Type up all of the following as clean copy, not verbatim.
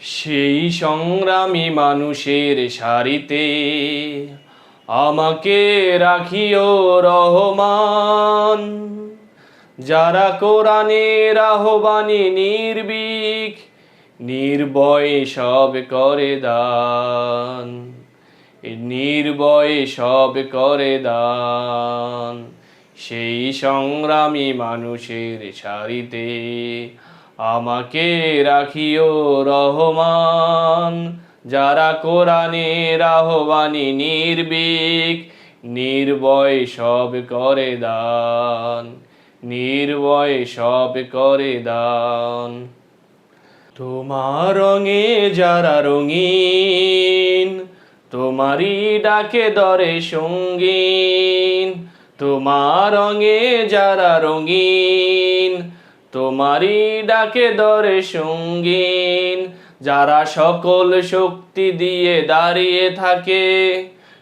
সেই সংগ্রামী মানুষের সারিতে আমাকে রাখিও রহমান, যারা কোরআনের আহ্বানে নির্ভীক নির্ভয়ে সব করে দান, নির্ভয়ে সব করে দান। সেই সংগ্রামী মানুষের সারিতে আমাকে রাখিও রহমান, যারা কোরআনের আহ্বানে নির্ভীক নির্ভয়ে সব করে দান, নির্ভয়ে সব করে দান। তোমার রঙে যারা রঙিন, তোমারই ডাকে দরে সঙ্গীন। তোমার রঙে যারা রঙিন, তোমারই ডাকে দরে সঙ্গীন। যারা সকল শক্তি দিয়ে দাঁড়িয়ে থাকে,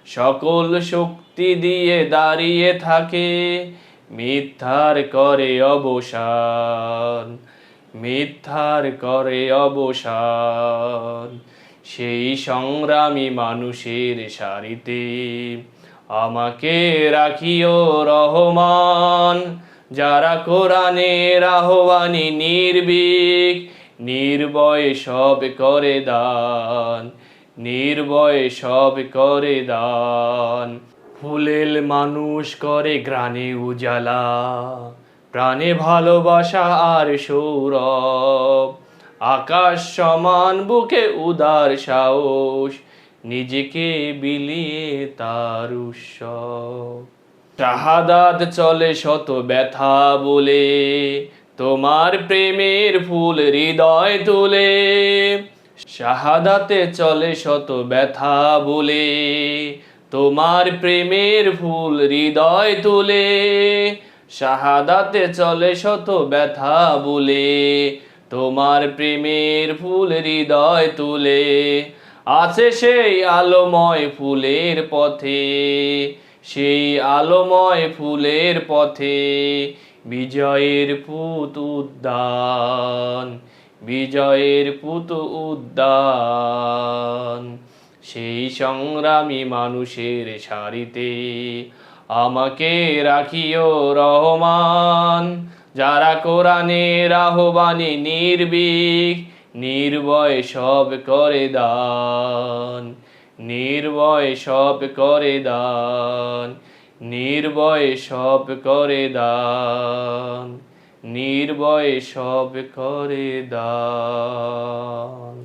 সকল শক্তি দিয়ে দাঁড়িয়ে থাকে, মিথ্যার করে অবসান, মিথ্যার করে অবসান। সেই সংগ্রামী মানুষের সারিতে আমাকে রাখিও রহমান, যারা কোরআনের আহ্বানে নির্ভীক নির্ভয়ে সব করে দান, নির্ভয়ে সব করে দান। ফুলেল মানুষ করে গ্রানে উজালা, প্রাণে ভালোবাসা আর সৌরভ। আকাশ সমান বুকে উদার সাহস, নিজেকে বিলিয়ে তার উৎসব। শাহাদাত চলে শত ব্যথা বলে, তোমার প্রেমের ফুল হৃদয় তুলে। শাহাদাতে চলে শত ব্যথা বলে, তোমার প্রেমের ফুল হৃদয় তুলে। শাহাদাতে চলে শত ব্যথা বলে, তোমার প্রেমের ফুল হৃদয় তুলে। আছে সেই আলোময় ফুলের পথে, সেই আলোময় ফুলের পথে, বিজয়ের পুত উদ্যান, বিজয়ের পুত উদ্যান। সেই সংগ্রামী মানুষের সারিতে আমাকে রাখিও রহমান, যারা কোরআনের আহ্বানে নির্ভীক নির্ভয়ে সব করে দান, নির্ভয়ে সব করে দান, নির্ভয়ে সব করে দান, নির্ভয়ে সব করে দান।